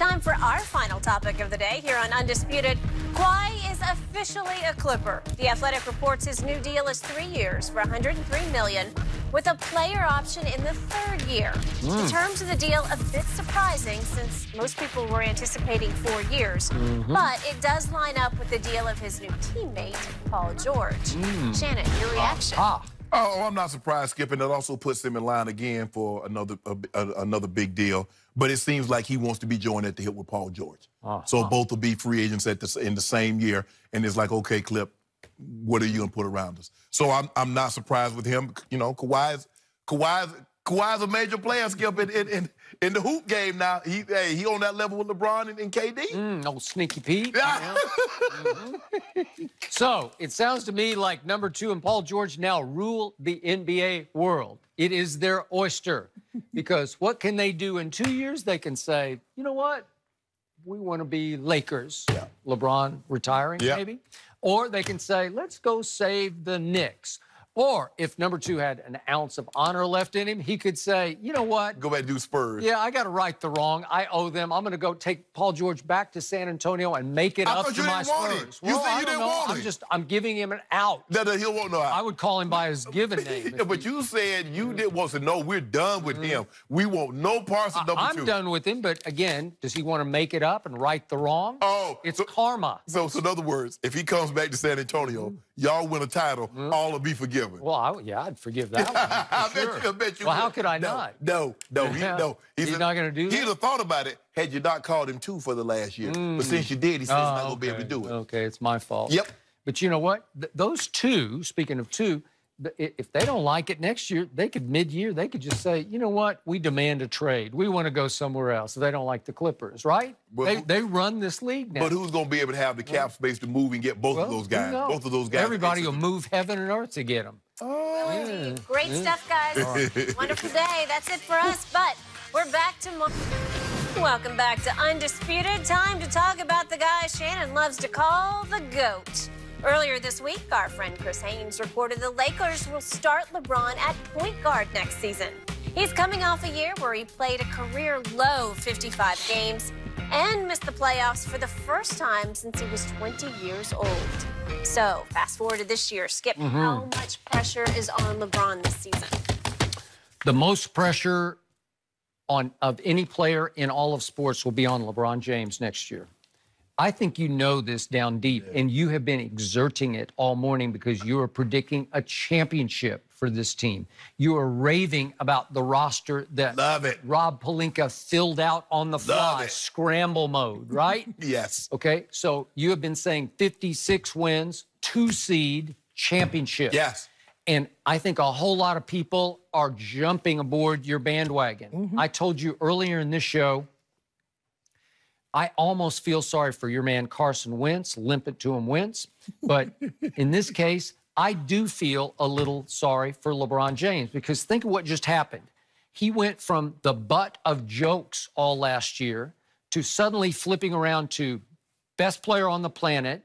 Time for our final topic of the day here on Undisputed. Kawhi is officially a Clipper. The Athletic reports his new deal is 3 years for $103 million, with a player option in the 3rd year. The terms of the deal a bit surprising since most people were anticipating 4 years, but it does line up with the deal of his new teammate, Paul George. Shannon, your reaction? Oh, I'm not surprised, Skip, and it also puts him in line again for another big deal. But it seems like he wants to be joined at the hip with Paul George. So both will be free agents in the same year, and it's like, okay, Clip, what are you gonna put around us? So I'm not surprised with him. You know, Kawhi's a major player, Skip, in the hoop game now. He on that level with LeBron and KD. Old Sneaky Pete. So it sounds to me like number 2 and Paul George now rule the NBA world. It is their oyster. Because what can they do in 2 years? They can say, you know what? We want to be Lakers. LeBron retiring, maybe. Or they can say, let's go save the Knicks. Or if number 2 had an ounce of honor left in him, he could say, you know what? Go back and do Spurs. Yeah, I got to right the wrong. I owe them. I'm going to go take Paul George back to San Antonio and make it up to my Spurs. You said you didn't want him. I'm giving him an out. No, he'll want no out. I would call him by his given name. But you said you didn't want to know we're done with him. We want no parts of number 2. I'm done with him, but again, does he want to make it up and right the wrong? Oh. It's karma. So in other words, if he comes back to San Antonio, y'all win a title, all will be forgiven. Well, I'd forgive that one. I bet you Well, would. how could I not? No. He's not going to do that? He'd have thought about it had you not called him 2 for the last year. But since you did, he says he's not going to be able to do it. Okay, it's my fault. Yep. But you know what? Those 2, speaking of 2, if they don't like it next year, they could mid-year, they could just say, you know what? We demand a trade. We want to go somewhere else. If they don't like the Clippers, right? They run this league now. But who's going to be able to have the cap space to move and get both of those guys? Both of those guys. Everybody will move heaven and earth to get them. Great stuff, guys. Wonderful day. That's it for us, but we're back tomorrow. Welcome back to Undisputed. Time to talk about the guy Shannon loves to call the GOAT. Earlier this week, our friend Chris Haynes reported the Lakers will start LeBron at point guard next season. He's coming off a year where he played a career-low 55 games and missed the playoffs for the first time since he was 20 years old. So, fast forward to this year. Skip, how much pressure is on LeBron this season? The most pressure of any player in all of sports will be on LeBron James next year. I think you know this down deep, and you have been exerting it all morning because you are predicting a championship for this team. You are raving about the roster that Rob Pelinka filled out on the fly, scramble mode, right? Yes. Okay, so you have been saying 56 wins, 2 seed, championship. Yes. And I think a whole lot of people are jumping aboard your bandwagon. I told you earlier in this show, I almost feel sorry for your man Carson Wentz, limp it to him Wentz. But in this case, I do feel a little sorry for LeBron James because think of what just happened. He went from the butt of jokes all last year to suddenly flipping around to best player on the planet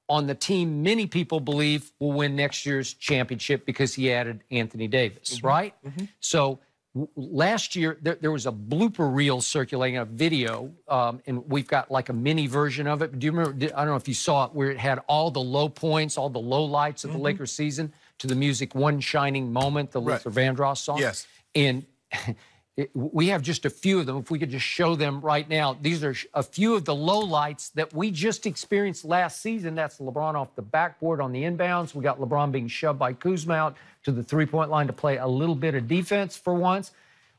on the team many people believe will win next year's championship because he added Anthony Davis, right? So last year, there was a blooper reel circulating, a video, and we've got like a mini version of it. Do you remember, I don't know if you saw it, where it had all the low points, all the low lights of the Lakers season to the music One Shining Moment, the Luther Vandross song. Yes. And we have just a few of them. If we could just show them right now. These are a few of the low lights that we just experienced last season. That's LeBron off the backboard on the inbounds. We got LeBron being shoved by Kuzma out to the three-point line to play a little bit of defense for once.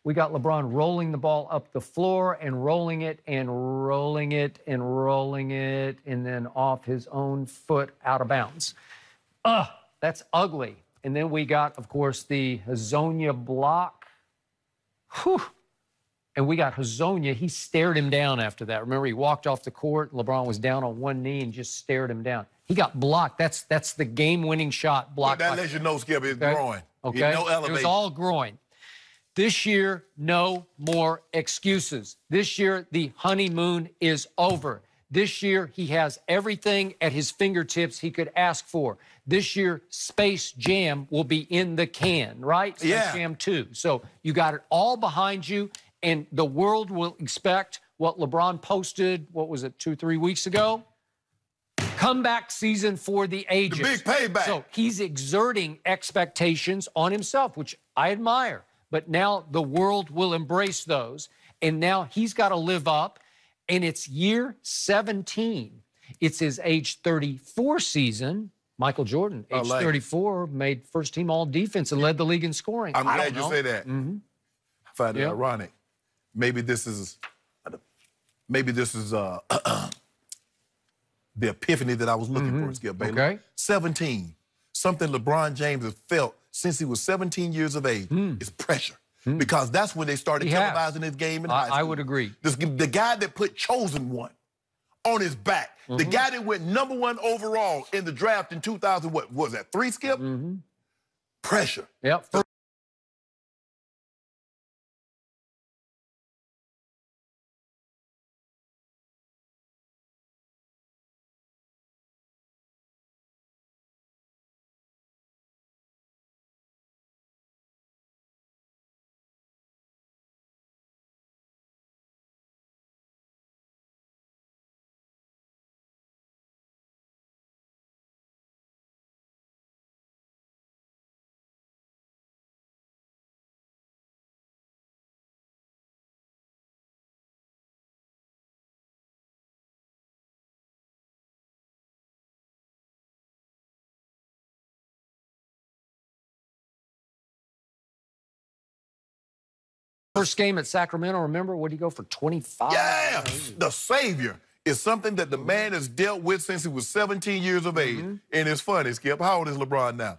We got LeBron rolling the ball up the floor and rolling it and rolling it and rolling it and then off his own foot out of bounds. That's ugly. And then we got, of course, the Hazonia block. Whew. And we got Hazonia. He stared him down after that. Remember, he walked off the court. LeBron was down on one knee and just stared him down. He got blocked. That's the game-winning shot blocked. Well, that lets you know, Skip, it's groin. Okay. No elevation. It was all groin. This year, no more excuses. This year, the honeymoon is over. This year, he has everything at his fingertips he could ask for. This year, Space Jam will be in the can, right? Space Jam 2. So you got it all behind you, and the world will expect what LeBron posted, what was it, 2-3 weeks ago? Comeback season for the ages. The big payback. So he's exerting expectations on himself, which I admire. But now the world will embrace those. And now he's got to live up. And it's year 17. It's his age 34 season. Michael Jordan, age 34, made first team all defense and led the league in scoring. I'm glad you say that. Mm-hmm. I find it ironic. Maybe this is the epiphany that I was looking for, Skip Bayless. Okay. 17, something LeBron James has felt since he was 17 years of age is pressure. Because that's when they started televising his game in high school. I would agree. The guy that put Chosen One on his back, the guy that went #1 overall in the draft in 2000, what was that, 3, Skip? Pressure. Yep. First game at Sacramento, remember? What did he go for, 25? Yeah, the savior is something that the man has dealt with since he was 17 years of age. And it's funny, Skip. How old is LeBron now?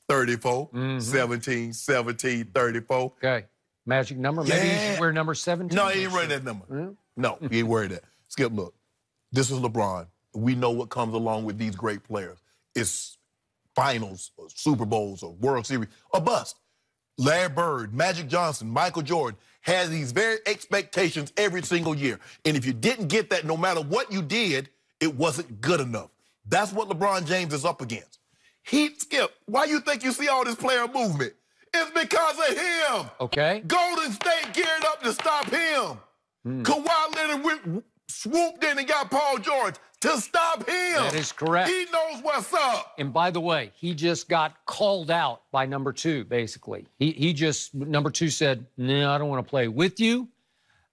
34, 17, 34. Okay. Magic number? Maybe he should wear number 17? No, he ain't wearing that number. No, he ain't wearing that. Skip, look, this is LeBron. We know what comes along with these great players. It's finals, or Super Bowls, or World Series, or bust. Larry Bird, Magic Johnson, Michael Jordan had these very expectations every single year. And if you didn't get that, no matter what you did, it wasn't good enough. That's what LeBron James is up against. Skip, why you think you see all this player movement? It's because of him. Okay. Golden State geared up to stop him. Kawhi Leonard swooped in and got Paul George to stop him. That is correct. He knows what's up. And by the way, he just got called out by number 2, basically. He just, number 2 said, no, I don't want to play with you.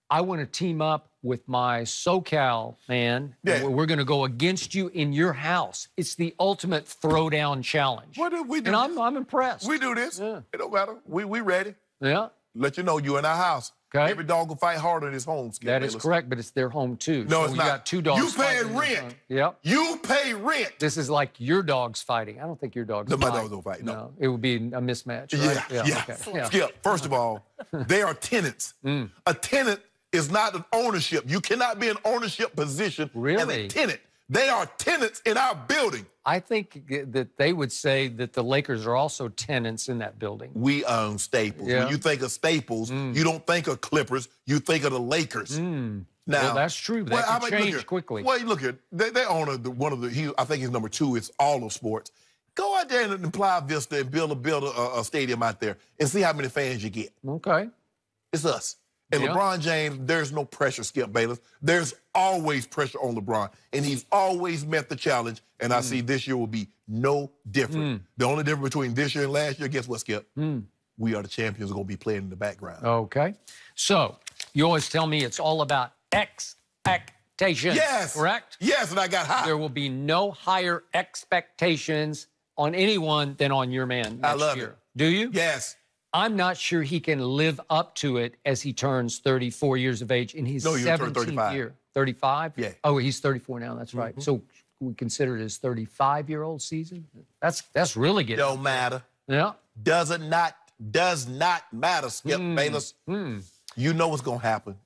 I want to team up with my SoCal man. Yeah. We're going to go against you in your house. It's the ultimate throwdown challenge. What did we do? And I'm impressed. We do this. Yeah. It don't matter. We ready. Yeah. Let you know you in our house. Okay. Every dog will fight harder in his home, Skip. That is correct, but it's their home too. No, so it's you not. got 2 dogs. You paying fighting in rent. your home. Yep. You pay rent. This is like your dogs fighting. I don't think your dogs fight. My dogs don't fight, no. It would be a mismatch, right? Yeah. Okay. Yeah. Skip, first of all, they are tenants. A tenant is not an ownership. You cannot be in ownership position as a tenant. They are tenants in our building. I think that they would say that the Lakers are also tenants in that building. We own Staples. Yeah. When you think of Staples, you don't think of Clippers. You think of the Lakers. Now, Well, that's true. That can change quickly. Well, look at they own I think he's number 2. It's all of sports. Go out there and Playa Vista and build a stadium out there and see how many fans you get. Okay. It's us. And LeBron James, there's no pressure, Skip Bayless. There's always pressure on LeBron, and he's always met the challenge, and I see this year will be no different. The only difference between this year and last year, guess what, Skip? We are the champions going to be playing in the background. Okay. So, you always tell me it's all about expectations, correct? Yes, and I got high. There will be no higher expectations on anyone than on your man next I love year. it. Do you? Yes. I'm not sure he can live up to it as he turns 34 years of age in his 17th year. 35? Yeah. Oh, he's 34 now. That's right. So we consider it his 35-year-old season. That's really getting. Don't matter. Yeah. Does not matter, Skip Bayless. You know what's gonna happen.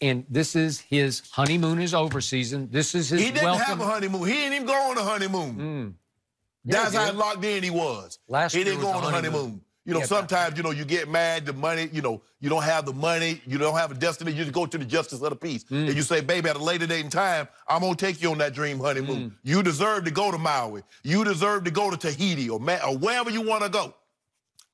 And this is his honeymoon is over season. This is his He didn't welcome. have a honeymoon. He ain't even go on a honeymoon. That's how locked in he was. Last he year didn't go was on a a honeymoon. You know, sometimes, you get mad, the money, you don't have the money, you don't have a destiny, you just go to the justice of the peace. And you say, baby, at a later date and time, I'm going to take you on that dream honeymoon. You deserve to go to Maui. You deserve to go to Tahiti or wherever you want to go.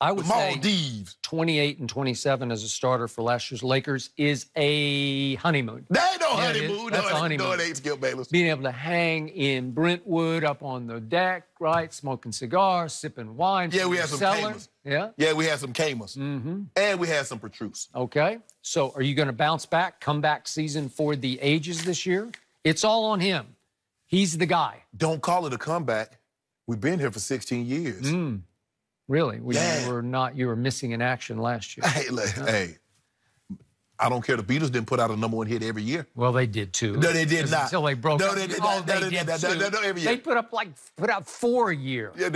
I would say Maldives. 28 and 27 as a starter for last year's Lakers is a honeymoon. That ain't no Yeah, honeymoon. that's a honeymoon. No, it ain't, Skip Bayless. Being able to hang in Brentwood up on the deck, right, smoking cigars, sipping wine. Yeah, we had some Camas. Yeah? Yeah, we had some Camas. And we had some Petrus. Okay. So are you going to bounce back, comeback season for the ages this year? It's all on him. He's the guy. Don't call it a comeback. We've been here for 16 years. Really? Yeah. You were missing in action last year. Hey, I don't care. The Beatles didn't put out a #1 hit every year. Well, they did too. No, they did not. Until they broke up. No, they did Oh, not. they No, did no, every year. They put out 4 a year. Yeah,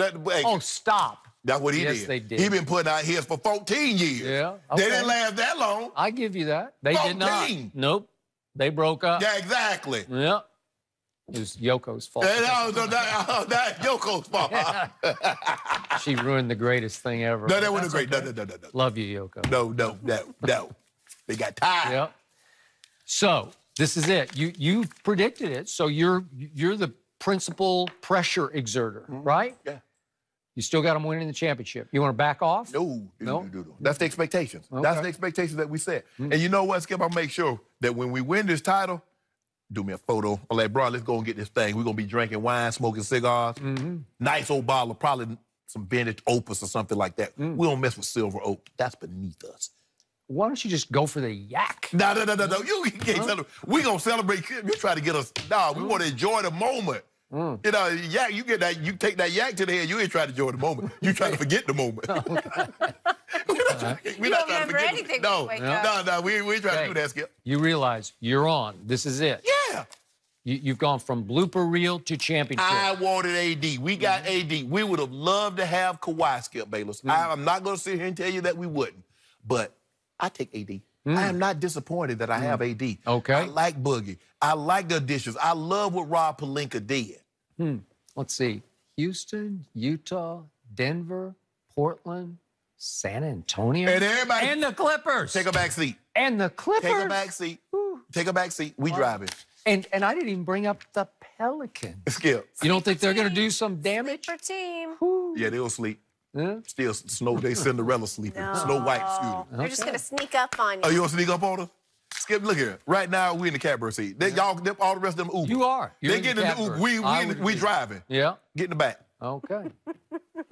Oh, stop. That's what he did. Yes, they did. He been putting out hits for 14 years. Yeah. They Okay. didn't last that long. I give you that. They did not. 14. Nope. They broke up. Yeah, exactly. Yeah. It was Yoko's fault. That's Yoko's fault. She ruined the greatest thing ever. No, that wasn't great. Okay. No. Love you, Yoko. No. They got tired. Yep. So this is it. You predicted it. So you're the principal pressure exerter, right? Yeah. You still got them winning the championship. You want to back off? No. That's the expectations. Okay. That's the expectations that we set. And you know what, Skip? I'll make sure that when we win this title, do me a photo. I'm like, bro, let's go and get this thing. We're going to be drinking wine, smoking cigars. Nice old bottle of probably some vintage Opus or something like that. We don't mess with silver oak. That's beneath us. Why don't you just go for the yak? No. You can't celebrate. We're going to celebrate. You try to get us. No, we want to enjoy the moment. You know, yak, you get that, you take that yak to the head, you ain't trying to enjoy the moment. You trying to forget the moment. We're not trying to forget anything. No, we ain't trying to do that, Skip. You realize you're on. This is it. Yeah. You've gone from blooper reel to championship. I wanted AD. We got AD. We would have loved to have Kawhi, Skip Bayless. I'm not going to sit here and tell you that we wouldn't, but I take AD. I am not disappointed that I have AD. Okay. I like Boogie. I like the additions. I love what Rob Pelinka did. Let's see. Houston, Utah, Denver, Portland, San Antonio. And everybody. And the Clippers. Take a back seat. And the Clippers. Take a back seat. Take a back seat. We driving. And I didn't even bring up the Pelicans. Skip. You don't think they're going to do some damage? For team. Yeah, they'll sleep. Yeah. Still, they Cinderella sleeping. Snow White, excuse me. They're just going to sneak up on you. Oh, you want to sneak up on us? Skip, look here. Right now, we in the catbird seat. All the rest of them Uber. You are. You're They in get the in the catbird. Uber. We driving. Yeah. Get in the back. Okay.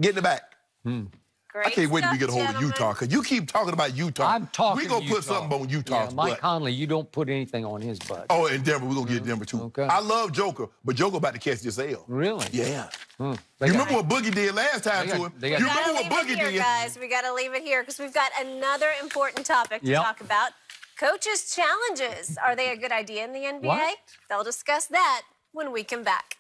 Get in the back. Great I can't wait till we get a hold of gentlemen. Utah, because you keep talking about Utah. I'm talking We're going to put Utah. something on Utah's Yeah, Mike butt. Conley, you don't put anything on his butt. Oh, and Denver, we're going to get Denver, too. Okay. I love Joker, but Joker about to catch this L. Really? Yeah. They You got- remember what Boogie did last time to him? they got- You We remember gotta what leave Boogie it here, did? guys. We got to leave it here because we've got another important topic to talk about. Coaches' challenges. Are they a good idea in the NBA? What? They'll discuss that when we come back.